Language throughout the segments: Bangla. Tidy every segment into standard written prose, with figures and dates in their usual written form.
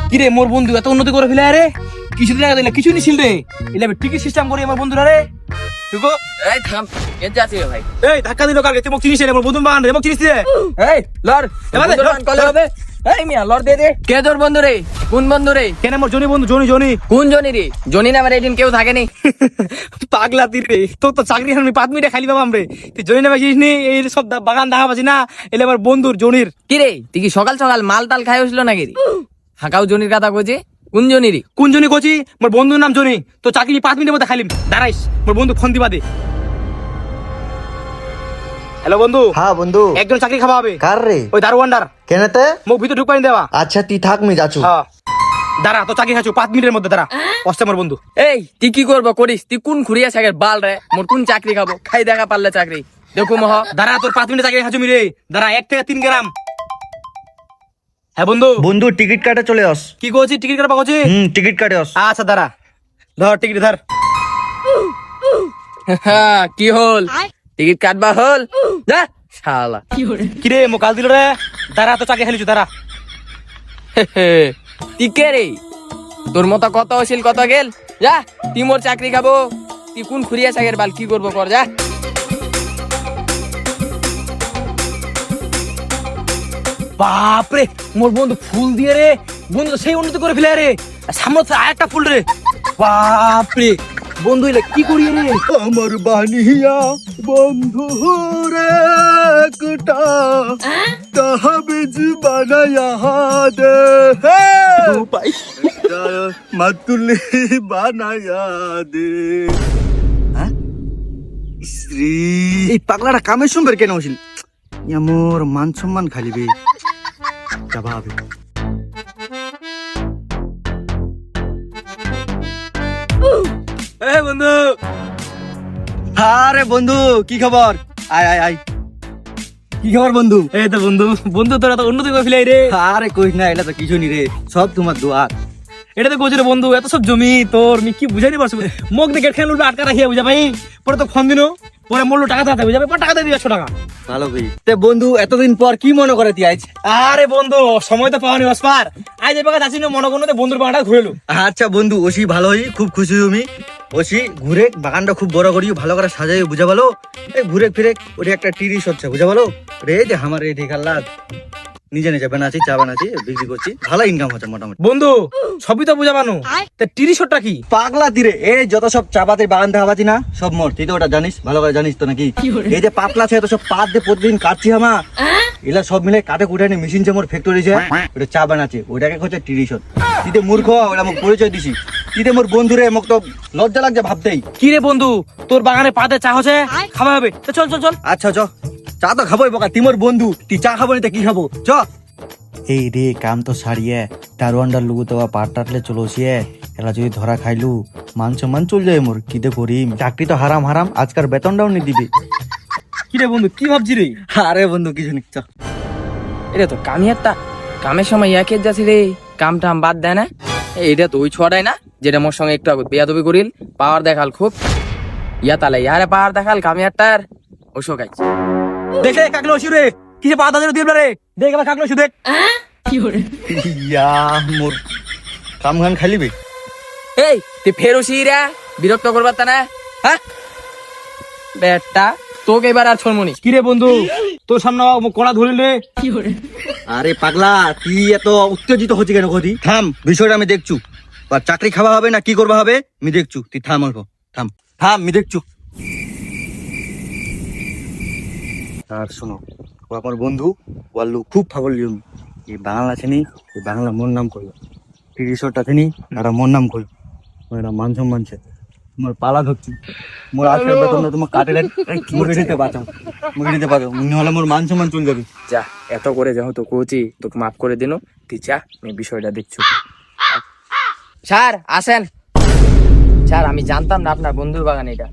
কিরে মোর বন্ধু এত উন্নতি করে ফেলে আরে কিছুদিন আগে দিলে কিছু নিছিল রে এলে টিকিট সিস্টেম করি আমার বন্ধুরা রে তুকো এই থাম কে যাচ্ছে ভাই? এই ধাক্কা দিল কালকে তুই মোক চিনিস রে মোর বন্ধু বাগান রে মোক চিনিস রে এই লর এবার দে, লর, কলে হবে। এই মিয়া লর দে দে। কে তোর বন্ধু রে? কোন বন্ধু রে? কেন মোর জনি বন্ধু জনি কোন জনি রে? জনি না আমার এদিন কেউ থাকেনি। পাগলা তুই রে তো চাকরি হানি 5 মিনিটে খালি পাবাম রে তুই জনি নামে জিনিস নি এই সব বাগান দেখা পাচ্ছি না এলে আমার বন্ধুর জনির কি রে তুই কি সকাল সকাল মাল টাল খাই হইছিল নাকি রে? হাঁকাও জনির কথা কইছে। কোন জনি রে? কোন জনি কচি মোর বন্ধুর নাম জনি তো চাকরি 5 মিনিটের মধ্যে খাইলিম দাঁড়াইস মোর বন্ধু ফোন দিবা দে হ্যালো বন্ধু হ্যাঁ বন্ধু, একজন চাকরি খাওয়া হবে কার রে? ওই দারোয়ান্ডার কেনেতে? মুখ ভিতর ঢুকপানি দেওয়া আচ্ছা তুই থাক, মি যাচ্ছু। হ্যাঁ দাঁড়া তো চাকরি খাচ্ছ 5 মিনিটের মধ্যে দাঁড়া অস্তে মোর বন্ধু এই তুই কি করবো করিস? তুই কোন খুরিয়া ছাগের বাল রে? মোর কোন চাকরি খাবো? খাই দেখা পারলে চাকরি দেখো মহ। দাঁড়া তোর 5 মিনিটে চাকরি খাচ্ছ রে দাঁড়া 1 থেকে 3 গ্রাম হ্যাঁ বন্ধু বন্ধু টিকিট কাটে চলে আস। কি করছিস টিকিট কাটা পাচ্ছি টিকিট কাটে আস। আচ্ছা দাঁড়া ধর টিকিট ধর হ্যাঁ কি হল? টিকিট কাটবা হল? যা শালা। কিরে মো কাল দিল রে দাঁড়া তো চাকরি খালিছু দাঁড়া তুই কে রে? তোর মতো কত হইছিল কত গেল? যা তুই মোর চাকরি খাবো। তুই কোন খুরিয়া ছাগের বাল কি করবো কর যা। বাপরে মোর বন্ধু ফুল দিয়ে রে বন্ধু তো সেই উন্নতি করে ফেলে রে সামনে তো আরেকটা ফুল রে বাপরে বন্ধু এলে কি করি রে আমার বানিয়া বন্ধু রে একটা তাহবিজ বানায়া দে মাতুলি বানায়া দে। শ্রী এই পাগলাটা কামের সঙ্গে কেন হয়েছিল? মোর মান সম্মান খালিবে যাবা হবে। এ বন্ধু আরে বন্ধু কি খবর? আয় আয় আয়। কি খবর বন্ধু? এই তো বন্ধু বন্ধু তোরা তো উন্নতি করে ফেলে রে আরে কইস না, এটা তো কিছু নি রে, সব তোমার দোয়া। এটা তো কইছে রে বন্ধু এত সব জমি তোর মি কি বুঝাইতে পারছ মুখ দিয়ে গেট খেলে উঠবে আটকা রাখিয়া বুঝা ভাই পরে তো ফোন দিনো পরে মূল্য টাকা দিতে বুঝা ভাই টাকা দিয়ে দিবে 100 টাকা ভালো ভাই। তে বন্ধু এতদিন পর কি মনে করে তুই আজ? আরে বন্ধু সময় তো পাওনি অসপার আজ এই বাগা যাচ্ছি না মনে করতে বন্ধুর বাগানটা ঘুরেলো আচ্ছা বন্ধু, ওসি ভালো হই, খুব খুশি হই আমি। ওসি ঘুরে বাগানটা খুব বড় করি, ভালো করে সাজাই বুঝা ভালো। এই ঘুরে ফিরে ওটা একটা টিরিশ হচ্ছে বুঝা ভালো রে, যে আমার এই ঢেকাল্লা নিজে নিজে বানাচ্ছি, চা বানাচ্ছি, বিক্রি করছি, ভালো ইনকাম হচ্ছে মোটামুটি। বন্ধু সবই তো বুঝাবানো তা 30টা কি পাগলা তীরে এই যত সব চা পাতি বাগান দেখা পাচ্ছি না সব মোর, তুই তো ওটা জানিস, ভালো করে জানিস তো নাকি? এই যে পাতলা ছে তো সব পাত দিয়ে প্রতিদিন কাটছি আমা, এগুলা সব মিলে কাটে কুটে নিয়ে মেশিন যে মোর ফ্যাক্টরি যে ওটা চা বানাচ্ছে, ওইটাকে হচ্ছে টিরিশন। তুই তো মূর্খ, ওটা মোক পরিচয় দিছি। তুই তো মোর বন্ধুরে, মোক তো লজ্জা লাগছে ভাবতেই। কি রে বন্ধু তোর বাগানে পাতে চা হচ্ছে খাওয়া হবে তো চল চল চল আচ্ছা চ, চা তো খাবোই বকা, তুই মোর বন্ধু, তুই চা খাবো না কি খাবো, চ। এই রে কাম তো সারিয়ে দারোয়ানটার লুগু তো পাট টাটলে চলছিয়ে, এলা যদি ধরা খাইলু মান সম্মান চল যায় মোর, কি দে করিম? চাকরি তো হারাম হারাম, আজকাল বেতনটাও নি দিবি। কি রে বন্ধু কি ভাবছি রে আরে বন্ধু কিছু নি, চ। এটা তো কামিয়ারটা কামের সময় একের যাচ্ছে রে, কাম টাম বাদ দেয় না। এটা তো ওই ছড়াই না যেটা মোর সঙ্গে একটু আগে বেয়াদবি করিল, পাওয়ার দেখাল খুব। ইয়া তালে ইয়ারে পাওয়ার দেখাল কামিয়ারটার ওসব গাইছে। দেখে কাকলে ওসি রে কিসে পা দাদা দিয়ে রে দেখ আবার কাকলে ওসি দেখ ইয়া মোর কাম গান খাইলিবি? এই তুই ফের ওসিরা বিরক্ত করবার তা না? হ্যাঁ বেটা তোকে এবার আর ছড়মনি। কি রে বন্ধু তোর সামনে কড়া ধরিল রে আরে পাগলা তুই এত উত্তেজিত হচ্ছে কেন? কদি থাম, বিষয়টা আমি দেখছু। আর চাকরি খাওয়া হবে না কি করবা হবে আমি দেখছু, তুই থাম অল্প, থাম থাম, আমি দেখছু। আর শোনো, ও আমার বন্ধু, ওয়াল্লু খুব ফাগল লিয়ম। এই বাংলা আছে নি, এই বাংলা মোর নাম করলো, 30টা আছে নি একটা মোর নাম করলো, ওরা মান সম্মানছে। মোর পালা ধরছি, মোর আজকের বেতন তোমার কাটে মুড়ে দিতে বাঁচাও, মুড়ে দিতে পারো, নাহলে মোর মান সম্মান চলে যাবে। যা এত করে যেহেতু কৌচি তোকে মাফ করে দিন, তুই যা আমি বিষয়টা দেখছু। স্যার আসেন স্যার, আমি জানতাম না আপনার বন্ধুর বাগান এটা।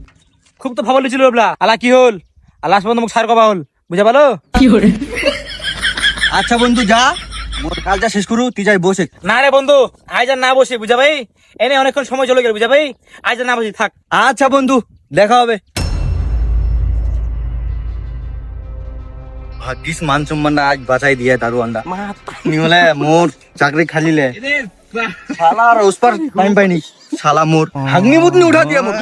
খুব তো ভাবলি ছিল এবলা আলা কি হল আল্লাহ বন্ধু মুখ সার কবা হল বুঝা ভালো আচ্ছা বন্ধু যা, মোর কাজটা শেষ করু, তুই যাই বসে। না রে বন্ধু আজ আর না বসে বুঝা ভাই এনে অনেকক্ষণ সময় চলে গেল বুঝা ভাই আজ আর না বসে থাক। আচ্ছা বন্ধু দেখা হবে। ভাগ্যিস মান সম্মানটা আজ বাঁচাই দিয়ে দারোয়ানটা নিহলে মোর চাকরি খালিলে শালা আর উস পার টাইম পাইনি শালা মোর হাগনি মুতনি উঠা দিয়া মোর